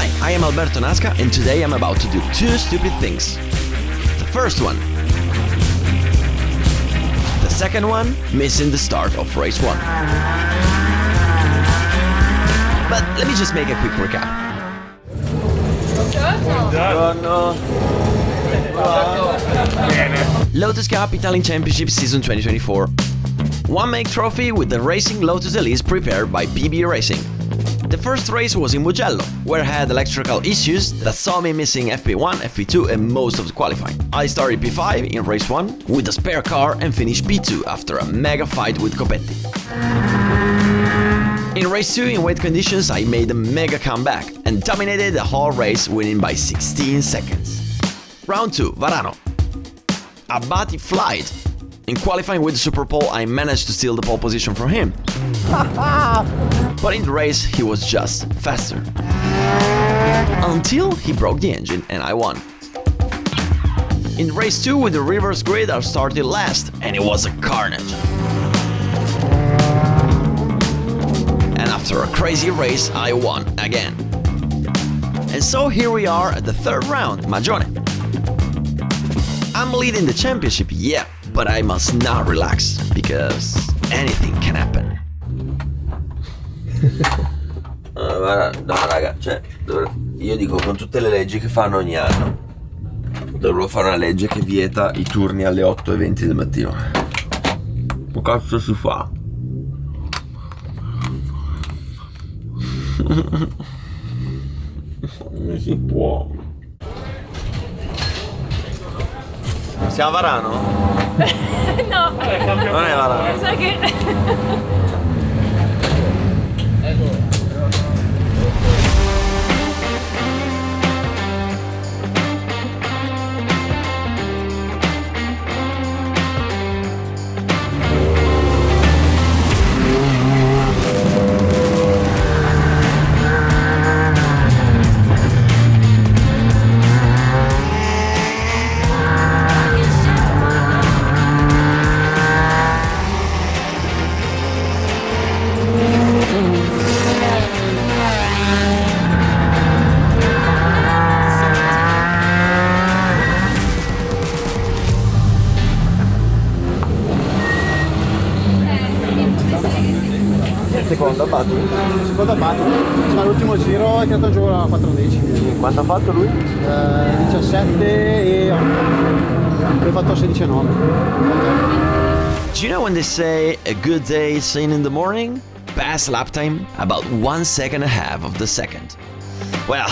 Hi, I am Alberto Naska, and today I'm about to do two stupid things. The first one. The second one, missing the start of race 1. But let me just make a quick recap. Lotus Cup Italian Championship Season 2024. One make trophy with the Racing Lotus Elise prepared by PB Racing. The first race was in Mugello, where I had electrical issues that saw me missing FP1, FP2 and most of the qualifying. I started P5 in race 1 with a spare car and finished P2 after a mega fight with Copetti. In race 2 in wet conditions I made a mega comeback and dominated the whole race, winning by 16 seconds. Round 2, Varano. Abati flight. In qualifying with the Super Pole I managed to steal the pole position from him. But in the race he was just faster. Until he broke the engine and I won. In race 2 with the reverse grid I started last and it was a carnage. And after a crazy race I won again. And so here we are at the third round, Magione. I'm leading the championship, yeah, but I must not relax because anything can happen. No raga, cioè, io dico con tutte le leggi che fanno ogni anno dovrò fare una legge che vieta i turni alle 8:20 del mattino. Che cazzo si fa? Non si può. Siamo a Varano? No, Non è Varano. sai che... Seconda battuta, ma l'ultimo giro è creato giù a 14. Quanto ha fatto lui? 17 e 8. Poi ho fatto 16 e 9. Do you know when they say a good day is seen in the morning? Pass lap time about 1 second and a half of the second. Well,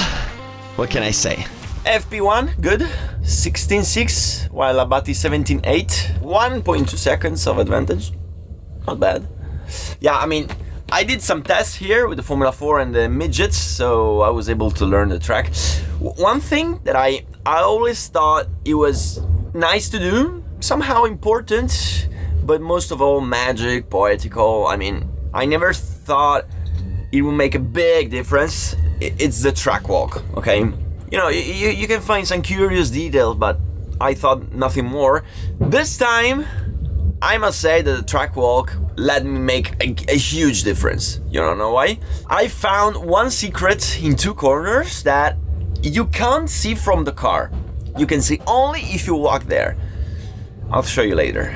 what can I say? FP1, good. 16.6, while Abati 17.8. 1.2 seconds of advantage. Not bad. Yeah, I mean, I did some tests here with the Formula 4 and the midgets, so I was able to learn the track. One thing that I always thought it was nice to do, somehow important, but most of all magic, poetical. I mean, I never thought it would make a big difference. It's the track walk, okay? You know, you can find some curious details, but I thought nothing more. This time, I must say that the track walk let me make a huge difference. You don't know why? I found one secret in 2 corners that you can't see from the car. You can see only if you walk there. I'll show you later.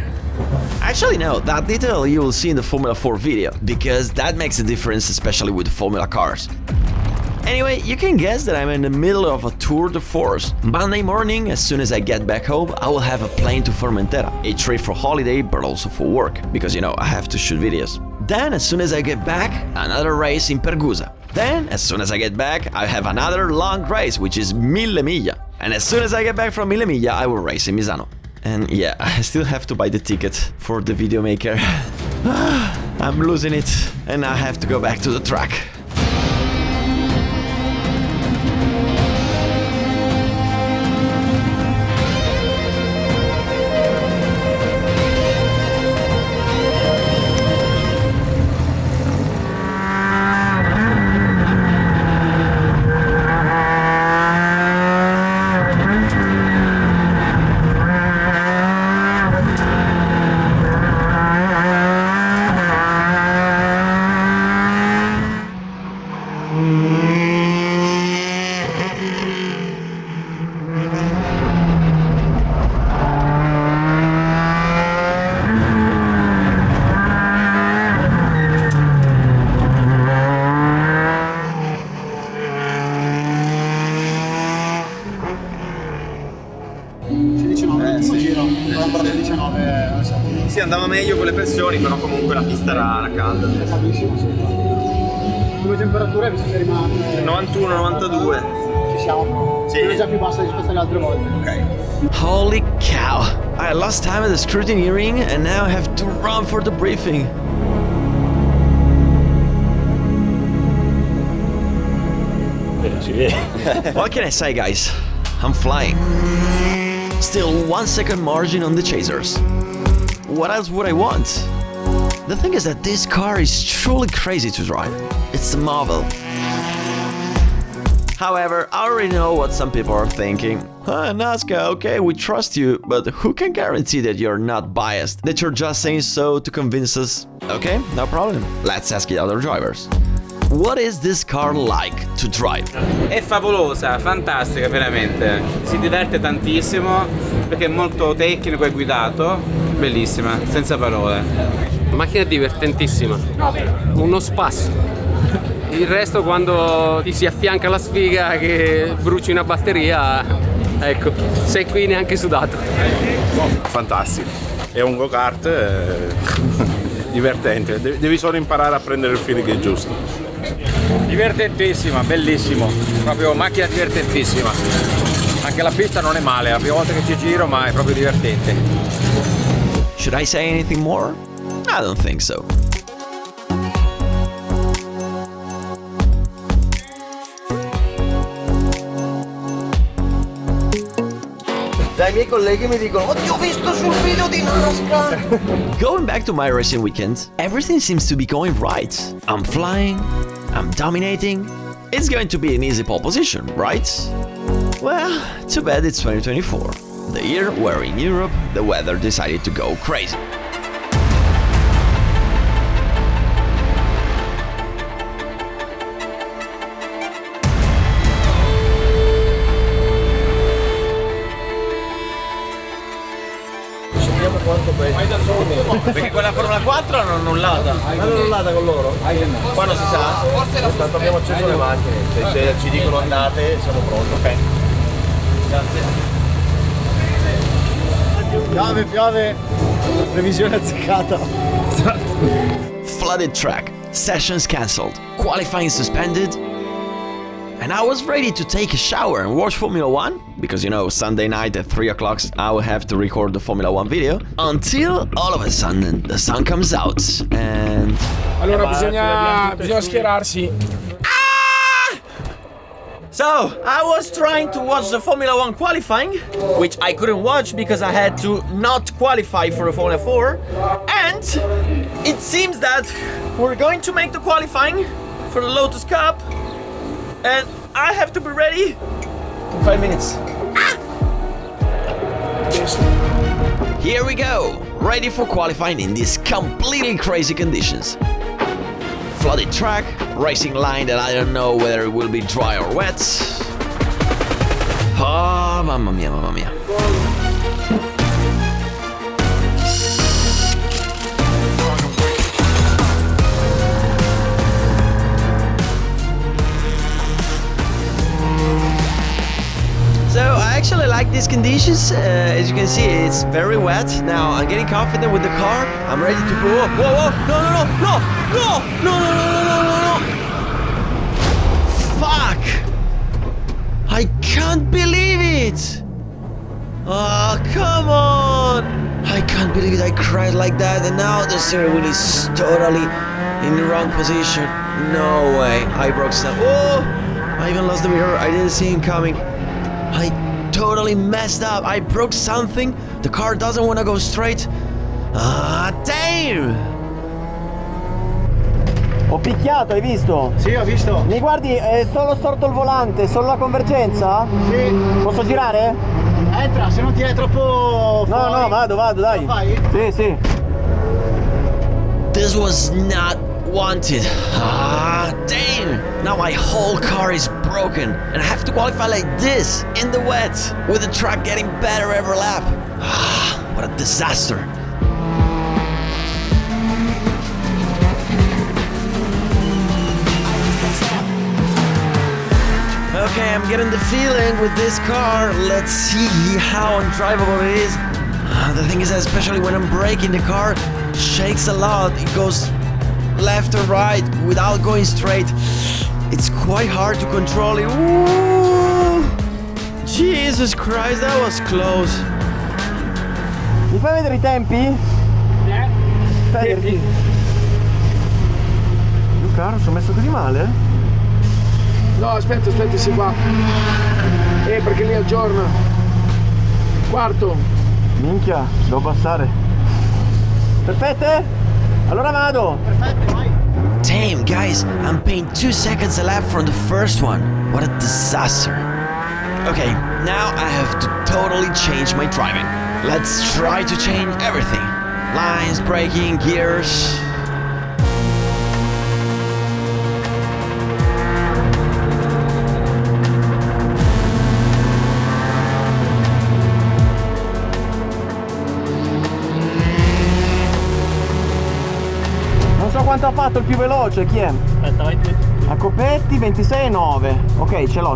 Actually no, that detail you will see in the Formula 4 video, because that makes a difference especially with Formula cars. Anyway, you can guess that I'm in the middle of a tour de force. Monday morning, as soon as I get back home, I will have a plane to Formentera, a trip for holiday but also for work, because you know, I have to shoot videos. Then, as soon as I get back, another race in Pergusa. Then, as soon as I get back, I have another long race, which is Mille Miglia. And as soon as I get back from Mille Miglia, I will race in Misano. And yeah, I still have to buy the ticket for the video maker. I'm losing it, and I have to go back to the track. ancora del 19 non so. Sì, andava meglio con le pressioni, però comunque la pista era calda. È caldissimo, sì. Come temperature visto che rimane 91-92. ci siamo. Sì. È già più bassa rispetto alle altre volte. Ok. Holy cow! I lost time at the scrutineering and now I have to run for the briefing. What can I say, guys? I'm flying. Still 1 second margin on the chasers. What else would I want? The thing is that this car is truly crazy to drive. It's a marvel. However, I already know what some people are thinking. Naska, okay, we trust you, but who can guarantee that you're not biased? That you're just saying so to convince us? Okay, no problem. Let's ask the other drivers. What is this car like to drive? È favolosa, fantastica veramente. Si diverte tantissimo perché è molto tecnico e guidato. Bellissima, senza parole. Macchina divertentissima, uno spasso. Il resto quando ti si affianca la sfiga che bruci una batteria, ecco, sei qui neanche sudato. Fantastico, è un go-kart divertente, devi solo imparare a prendere il feeling giusto. Divertentissima, bellissimo, proprio macchina divertentissima. Anche la pista non è male, è la prima volta che ci giro, ma è proprio divertente. Should I say anything more? I don't think so. Dai miei colleghi mi dicono: oddio, ho visto sul video di Naska. Going back to my racing weekend, everything seems to be going right. I'm flying, I'm dominating. It's going to be an easy pole position, right? Well, too bad it's 2024, the year where in Europe the weather decided to go crazy. Perché quella Formula 4 l'hanno annullata. L'hanno annullata con loro? Qua non si sa. Tanto abbiamo acceso le macchine. Se ci dicono andate, siamo pronti. Ok. Grazie. Piove. Previsione azzeccata. Flooded track, sessions cancelled, qualifying suspended. And I was ready to take a shower and watch Formula 1, because you know, Sunday night at 3 o'clock I will have to record the Formula 1 video, until all of a sudden the sun comes out and... Allora bisogna schierarsi. So, I was trying to watch the Formula 1 qualifying, which I couldn't watch because I had to not qualify for the Formula 4. And it seems that we're going to make the qualifying for the Lotus Cup. And I have to be ready in 5 minutes. Here we go, ready for qualifying in these completely crazy conditions. Flooded track, racing line that I don't know whether it will be dry or wet. Oh, mamma mia, mamma mia. So I actually like these conditions. As you can see, it's very wet. Now I'm getting confident with the car. I'm ready to go up. Whoa, whoa, no. Fuck! I can't believe it! Oh, come on! I can't believe it, I cried like that, and now the steering wheel is totally in the wrong position. No way, I broke some. Oh! I even lost the mirror, I didn't see him coming. I totally messed up. I broke something. The car doesn't want to go straight. Ah, damn! Ho picchiato, hai visto? Sì, ho visto. Mi guardi, è solo storto il volante, solo la convergenza? Sì. Posso girare? Entra, se non ti è troppo fuori. No, vado, dai. Lo fai? Sì. This was not wanted. Ah, damn! Now my whole car is broken and I have to qualify like this, in the wet, with the track getting better every lap. Ah, what a disaster. Okay, I'm getting the feeling with this car. Let's see how undrivable it is. The thing is, especially when I'm braking, the car shakes a lot. It goes left or right without going straight. It's quite hard to control it. Ooh. Jesus Christ, that was close. Mi fai vedere I tempi? Tempi. Caro, sono messo così male? No, aspetta, si qua. Perché lì aggiorna. Quarto. Minchia, devo passare. Perfette? Allora vado. Perfette, vai. Damn, guys, I'm paying 2 seconds a lap from the first one. What a disaster. Okay, now I have to totally change my driving. Let's try to change everything. Lines, braking, gears. Non so quanto ha fatto il più veloce, chi è? Aspetta, vai tu. A Copetti 26,9. Ok, ce l'ho.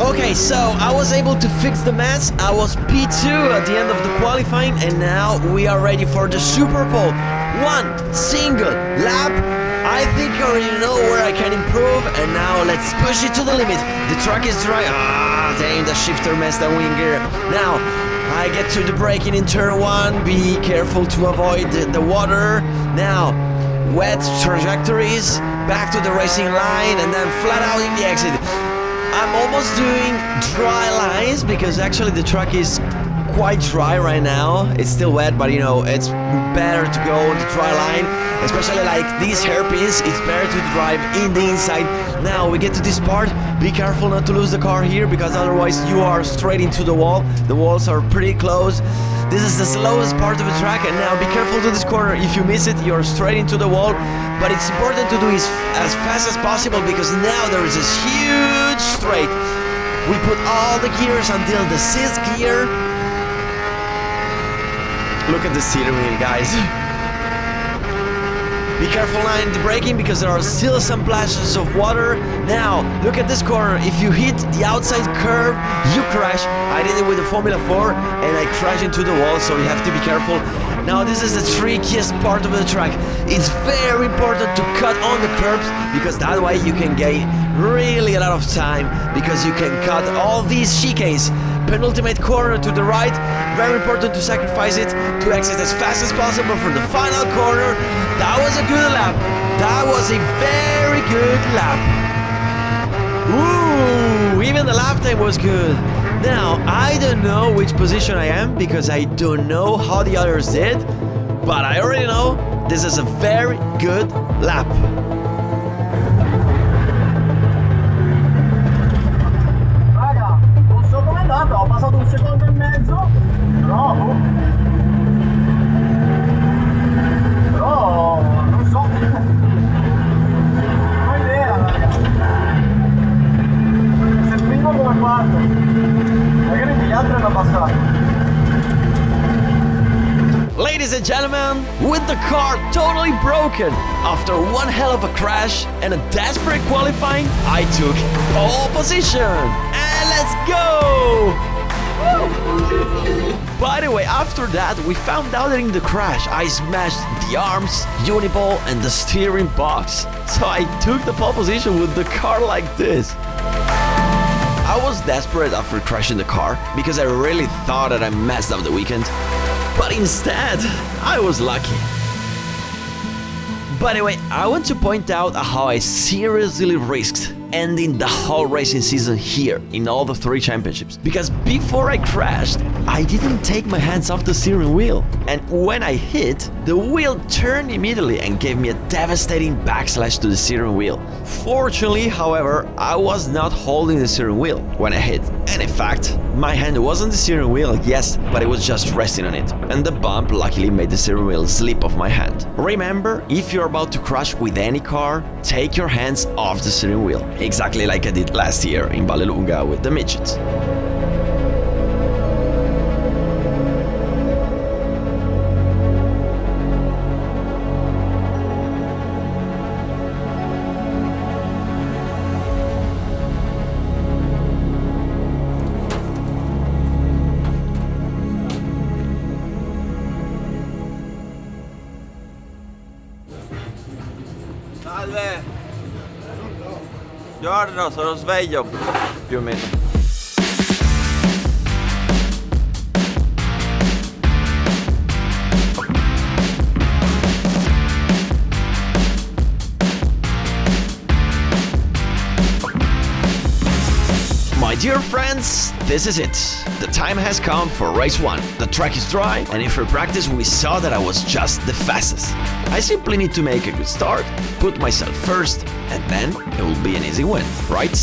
Okay, so I was able to fix the mess. I was P2 at the end of the qualifying, and now we are ready for the Super Bowl. One single lap. I think I already know where I can improve, and now let's push it to the limit. The track is dry. Ah, damn, the shifter messed the wing gear. Now, I get to the braking in turn 1. Be careful to avoid the water. Now, wet trajectories, back to the racing line, and then flat out in the exit. I'm almost doing dry lines because actually the track is quite dry right now. It's still wet, but you know, it's better to go on the dry line. Especially like these hairpins, it's better to drive in the inside. Now we get to this part. Be careful not to lose the car here, because otherwise you are straight into the wall. The walls are pretty close. This is the slowest part of the track, and now be careful to this corner. If you miss it, you're straight into the wall. But it's important to do it as fast as possible, because now there is this huge straight. We put all the gears until the 6th gear. Look at the steering wheel, guys. Be careful now in the braking, because there are still some splashes of water. Now, look at this corner. If you hit the outside curb, you crash. I did it with the Formula 4 and I crashed into the wall, so you have to be careful. Now, this is the trickiest part of the track. It's very important to cut on the curbs, because that way you can gain really a lot of time, because you can cut all these chicanes. Penultimate corner to the right, very important to sacrifice it to exit as fast as possible for the final corner. That was a good lap. That was a very good lap. Ooh, even the lap time was good. Now, I don't know which position I am, because I don't know how the others did, but I already know this is a very good lap. Ho passato 1 secondo e mezzo, però non so, non ho idea, raga. Se il primo come fatto, magari gli altri hanno passato. Ladies and gentlemen, with the car totally broken after one hell of a crash and a desperate qualifying, I took pole position. And let's go! By the way, after that, we found out that in the crash, I smashed the arms, uniball, and the steering box. So I took the pole position with the car like this. I was desperate after crashing the car, because I really thought that I messed up the weekend. But instead, I was lucky. But anyway, I want to point out how I seriously risked ending the whole racing season here in all the 3 championships. Because before I crashed, I didn't take my hands off the steering wheel. And when I hit, the wheel turned immediately and gave me a devastating backslash to the steering wheel. Fortunately, however, I was not holding the steering wheel when I hit. And in fact, my hand was on the steering wheel, yes, but it was just resting on it. And the bump luckily made the steering wheel slip off my hand. Remember, if you're about to crash with any car, take your hands off the steering wheel. Exactly like I did last year in Vallelunga with the midgets. Salve! Giorno, sono sveglio. Più o meno. My dear friends, this is it. The time has come for race 1. The track is dry, and in free practice we saw that I was just the fastest. I simply need to make a good start, put myself first, and then it will be an easy win, right?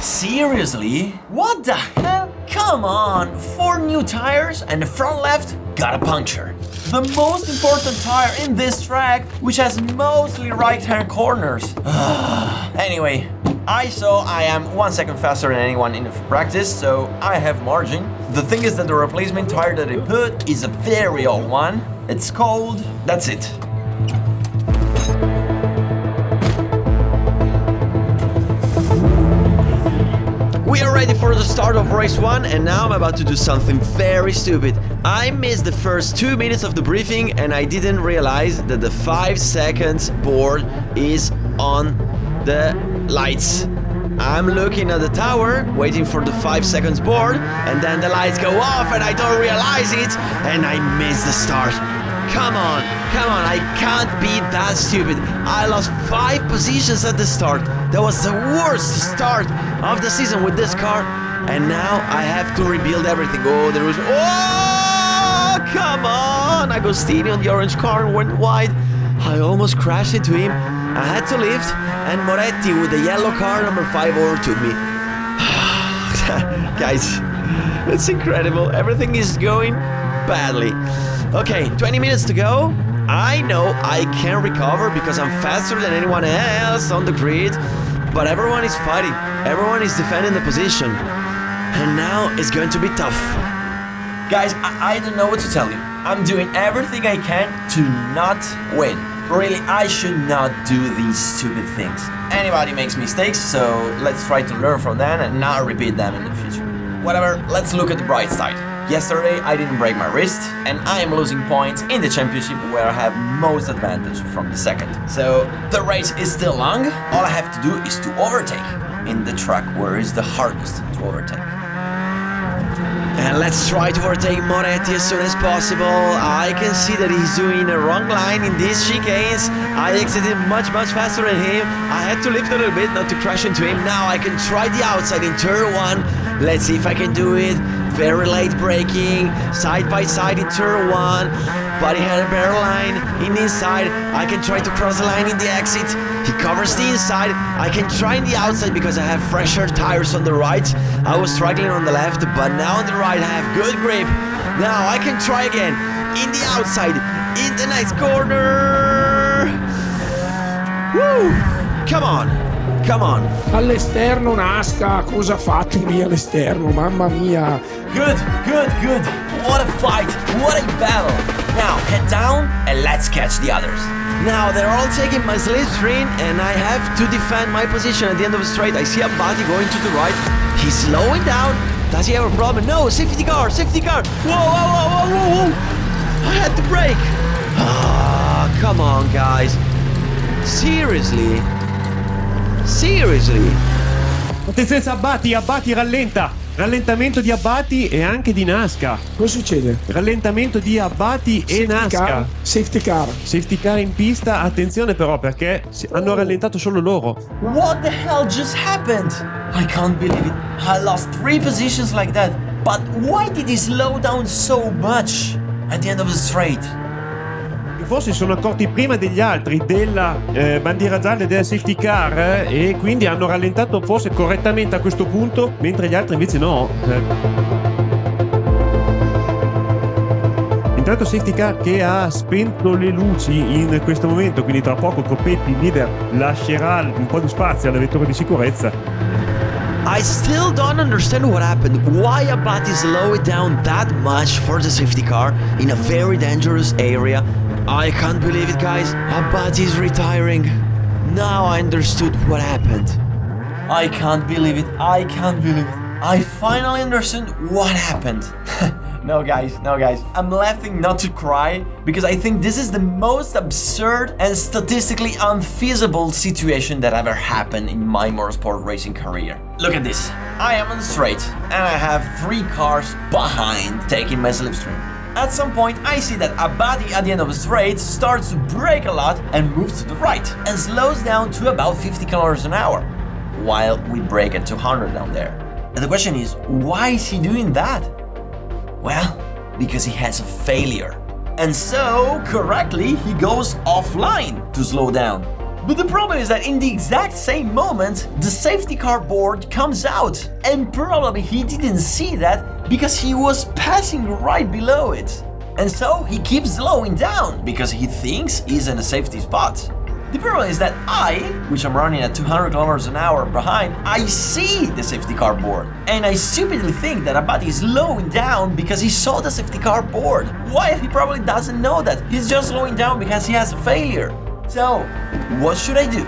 Seriously? What the hell? Come on! 4 new tires and the front left got a puncture. The most important tire in this track, which has mostly right-hand corners. Anyway, I am 1 second faster than anyone in the practice, so I have margin. The thing is that the replacement tire that I put is a very old one. It's cold. That's it. We are ready for the start of race 1, and now I'm about to do something very stupid. I missed the first 2 minutes of the briefing and I didn't realize that the 5 seconds board is on the lights. I'm looking at the tower, waiting for the 5 seconds board, and then the lights go off and I don't realize it, and I miss the start. Come on, I can't be that stupid. I lost 5 positions at the start. That was the worst start of the season with this car, and now I have to rebuild everything. Oh, come on! Agostini on the orange car went wide. I almost crashed into him. I had to lift, and Moretti with the yellow car number 5 overtook me. Guys, it's incredible. Everything is going badly. Okay, 20 minutes to go. I know I can recover because I'm faster than anyone else on the grid, but everyone is fighting. Everyone is defending the position. And now it's going to be tough. Guys, I don't know what to tell you. I'm doing everything I can to not win. Really, I should not do these stupid things. Anybody makes mistakes, so let's try to learn from them and not repeat them in the future. Whatever, let's look at the bright side. Yesterday I didn't break my wrist, and I am losing points in the championship where I have most advantage from the second. So the race is still long. All I have to do is to overtake in the track where it's the hardest to overtake. And let's try to overtake Moretti as soon as possible. I can see that he's doing a wrong line in these chicanes. I exited much faster than him. I had to lift a little bit not to crash into him. Now I can try the outside in turn 1. Let's see if I can do it. Very late braking, side by side in turn 1, but he had a better line in the inside. I can try to cross the line in the exit. He covers the inside. I can try in the outside because I have fresher tires on the right. I was struggling on the left, but now on the right I have good grip. Now I can try again in the outside, in the next corner. Woo! Come on. All'esterno Naska, cosa ha fatto lì all'esterno? Mamma mia. Good. What a fight, what a battle. Now head down and let's catch the others. Now they're all taking my slipstream and I have to defend my position at the end of the straight. I see Abati going to the right. He's slowing down. Does he have a problem? No, safety car. Whoa. I had to brake. Come on, guys. Seriously? Attenzione, Abati rallenta. Rallentamento di Abati e anche di Naska. Cosa succede? Rallentamento di Abati e Naska. Safety car in pista. Attenzione però perché hanno rallentato solo loro. What the hell just happened? I can't believe it. I lost 3 positions like that. But why did he slow down so much at the end of the straight? Forse si sono accorti prima degli altri della bandiera gialla e della safety car e quindi hanno rallentato forse correttamente a questo punto, mentre gli altri invece no. Intanto safety car che ha spento le luci in questo momento, quindi tra poco Coppetti, leader, lascerà un po' di spazio alle vetture di sicurezza. I still don't understand what happened. Why Abati slowed it down that much for the safety car in a very dangerous area. I can't believe it, guys. Abati is retiring. Now I understood what happened. I can't believe it. I can't believe it. I finally understood what happened. No guys, I'm laughing not to cry because I think this is the most absurd and statistically unfeasible situation that ever happened in my motorsport racing career. Look at this. I am on the straight and I have 3 cars behind taking my slipstream. At some point I see that Abati at the end of the straight starts to brake a lot and moves to the right and slows down to about 50 kilometers an hour while we brake at 200 down there. And the question is, why is he doing that? Well, because he has a failure. And so, correctly, he goes offline to slow down. But the problem is that in the exact same moment, the safety car board comes out. And probably he didn't see that because he was passing right below it. And so he keeps slowing down because he thinks he's in a safety spot. The problem is that I, which I'm running at 200 kilometers an hour behind, I see the safety car board. And I stupidly think that Abati is slowing down because he saw the safety car board. While he probably doesn't know that. He's just slowing down because he has a failure. So, what should I do?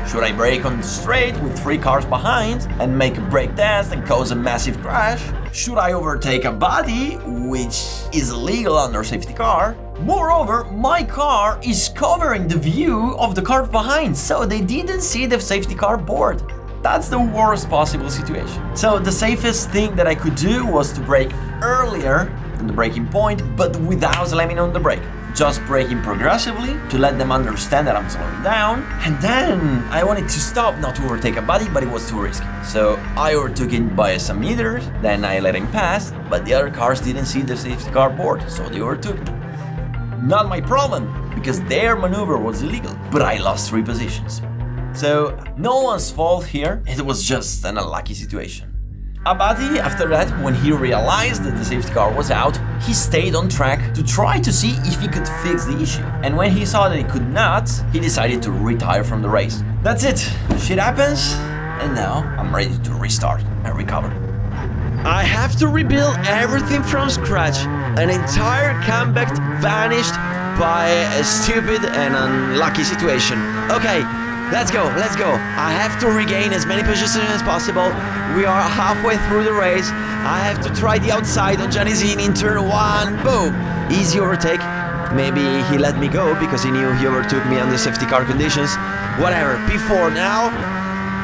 Should I brake on the straight with 3 cars behind and make a brake test and cause a massive crash? Should I overtake Abati, which is illegal under safety car? Moreover, my car is covering the view of the car behind, so they didn't see the safety car board. That's the worst possible situation. So the safest thing that I could do was to brake earlier than the braking point, but without slamming on the brake. Just braking progressively to let them understand that I'm slowing down. And then I wanted to stop, not to overtake Abati, but it was too risky. So I overtook him by some meters, then I let him pass, but the other cars didn't see the safety car board, so they overtook me. Not my problem, because their maneuver was illegal, but I lost 3 positions. So, no one's fault here, it was just an unlucky situation. Abati, after that, when he realized that the safety car was out, he stayed on track to try to see if he could fix the issue. And when he saw that he could not, he decided to retire from the race. That's it, shit happens, and now I'm ready to restart and recover. I have to rebuild everything from scratch. An entire comeback vanished by a stupid and unlucky situation. Okay, let's go. I have to regain as many positions as possible. We are halfway through the race. I have to try the outside on Giannisini in turn 1. Boom! Easy overtake. Maybe he let me go because he knew he overtook me under safety car conditions. Whatever, P4 now.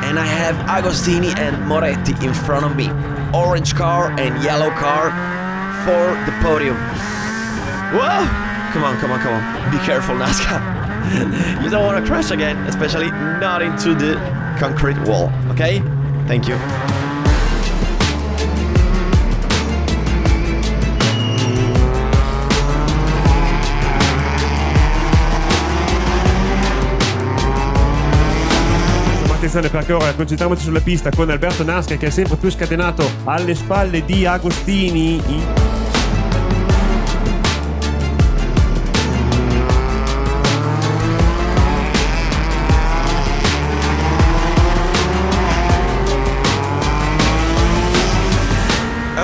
And I have Agostini and Moretti in front of me. Orange car and yellow car for the podium. Whoa! Come on. Be careful, Naska. You don't want to crash again, especially not into the concrete wall, okay? Thank you. Attenzione, perché ora concentriamoci sulla pista con Alberto Naska che è sempre più scatenato alle spalle di Agostini.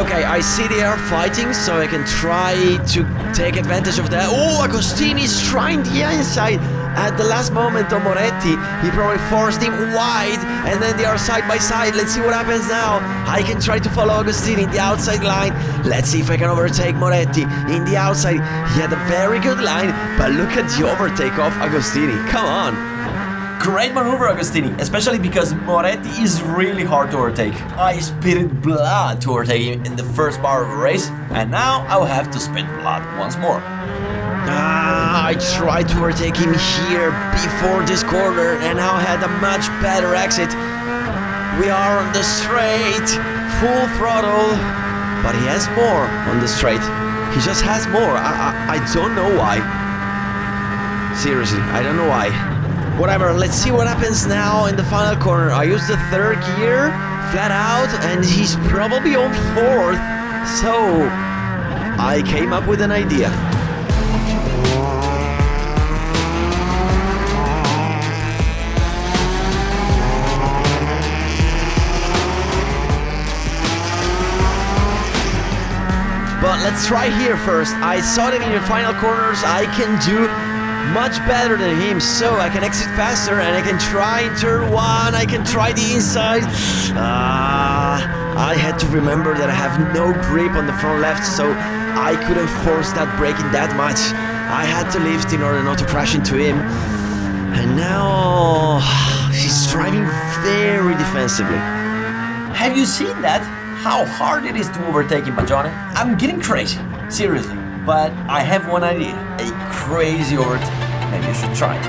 Okay, I see they are fighting, so I can try to take advantage of that. Oh, Agostini is trying the inside. At the last moment on Moretti, he probably forced him wide, and then they are side by side. Let's see what happens now. I can try to follow Agostini in the outside line. Let's see if I can overtake Moretti in the outside. He had a very good line, but look at the overtake of Agostini. Come on. Great maneuver, Agostini, especially because Moretti is really hard to overtake. I spitted blood to overtake him in the first part of the race, and now I will have to spit blood once more. I tried to overtake him here before this corner, and now I had a much better exit. We are on the straight, full throttle, but he has more on the straight. He just has more. I don't know why. Seriously, I don't know why. Whatever, let's see what happens now in the final corner. I used the 3rd gear, flat out, and he's probably on 4th. So, I came up with an idea. let's try here first. I saw that in the final corners I can do much better than him, so I can exit faster and I can try turn 1, I can try the inside. I had to remember that I have no grip on the front left, so I couldn't force that braking that much. I had to lift in order not to crash into him. And now he's driving very defensively. Have you seen that? How hard it is to overtake in Magione? I'm getting crazy, seriously. But I have one idea, a crazy overtake. Maybe you should try it.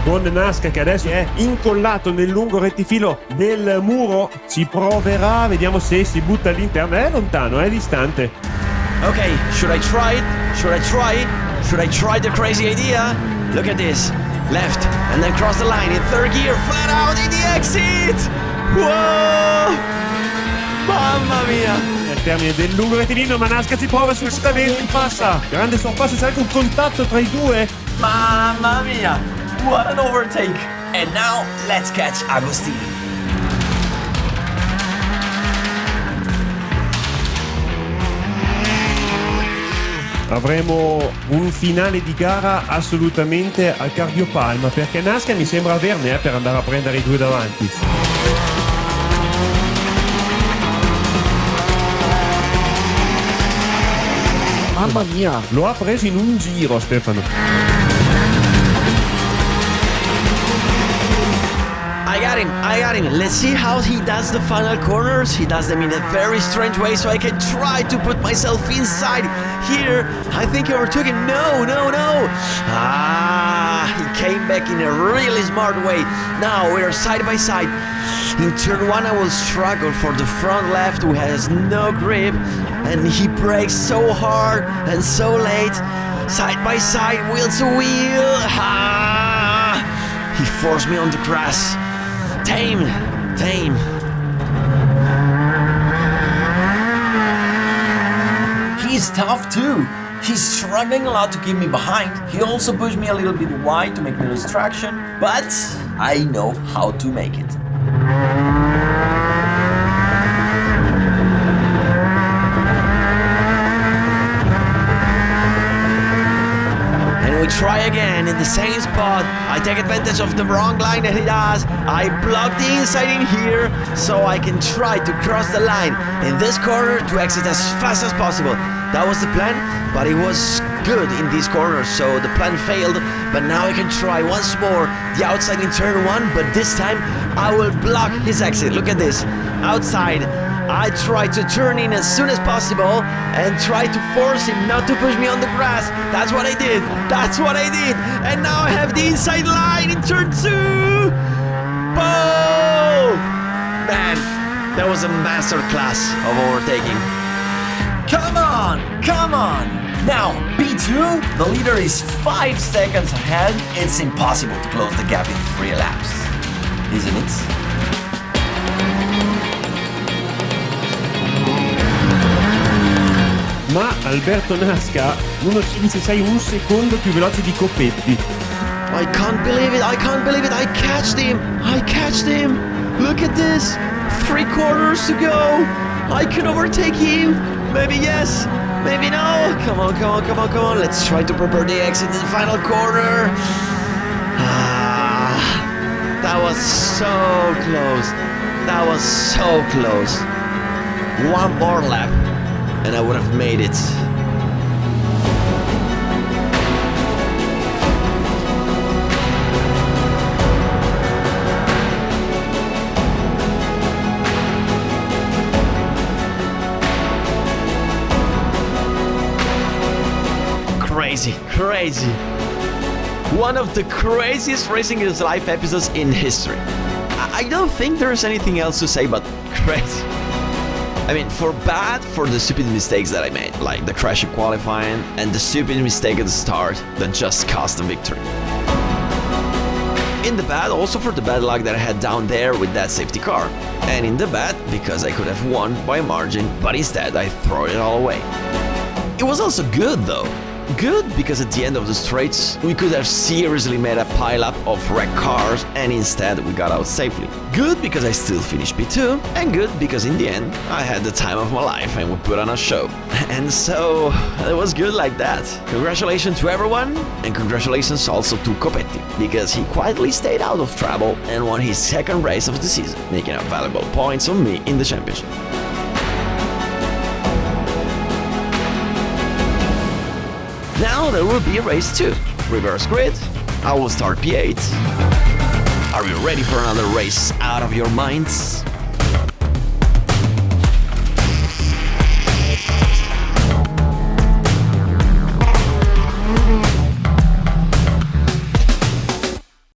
Con Naska che adesso è incollato nel lungo rettifilo del muro, ci proverà, vediamo se si butta all'interno. È lontano, è distante. Okay, should I try it? Should I try it? Should I try the crazy idea? Look at this. Left, and then cross the line in third gear, flat out in the exit! Whoa! Mamma mia! Al termine del lungo rettilineo, ma Naska ci prova successivamente, passa. Grande sorpasso, c'è anche un contatto tra i due. Mamma mia! What an overtake! And now, let's catch Agostini. Avremo un finale di gara assolutamente al cardiopalma, perché Naska mi sembra averne per andare a prendere i due davanti. Mamma mia! Lo ha preso in un giro, Stefano. I got him. Let's see how he does the final corners. He does them in a very strange way, so I can try to put myself inside. Here, I think he overtook him. No. He came back in a really smart way. Now we're side by side. In turn 1, I will struggle for the front left who has no grip, and he brakes so hard and so late. Side by side, wheel to wheel. He forced me on the grass. Tame. He's tough too. He's struggling a lot to keep me behind. He also pushed me a little bit wide to make me lose traction, but I know how to make it. And we try again in the same spot. I take advantage of the wrong line that he does. I block the inside in here so I can try to cross the line in this corner to exit as fast as possible. That was the plan, but it was good in these corners, so the plan failed. But now I can try once more the outside in turn 1, but this time I will block his exit. Look at this. Outside, I try to turn in as soon as possible and try to force him not to push me on the grass. That's what I did. And now I have the inside line in turn 2. Boom! Man, that was a master class of overtaking. Come on! Now, P2, the leader is 5 seconds ahead. It's impossible to close the gap in 3 laps, isn't it? Ma Alberto Naska, 1.16 un secondo più veloce di Coppetti. I can't believe it. I catched him. Look at this. 3 quarters to go. I can overtake him. Maybe yes, maybe no. Come on. Let's try to prepare the exit in the final corner. That was so close. One more lap and I would have made it. Crazy. One of the craziest Racing is Life episodes in history. I don't think there's anything else to say but crazy. I mean, for the stupid mistakes that I made, like the crash in qualifying and the stupid mistake at the start that just cost the victory. In the bad, also for the bad luck that I had down there with that safety car. And in the bad, because I could have won by a margin, but instead I throw it all away. It was also good though, Good because at the end of the straights, we could have seriously made a pile-up of wrecked cars and instead we got out safely. Good because I still finished P2, and good because in the end, I had the time of my life and we put on a show. And so, it was good like that. Congratulations to everyone, and congratulations also to Copetti, because he quietly stayed out of trouble and won his second race of the season, making up valuable points on me in the championship. Now there will be race 2. Reverse grid, I will start P8. Are you ready for another race out of your minds?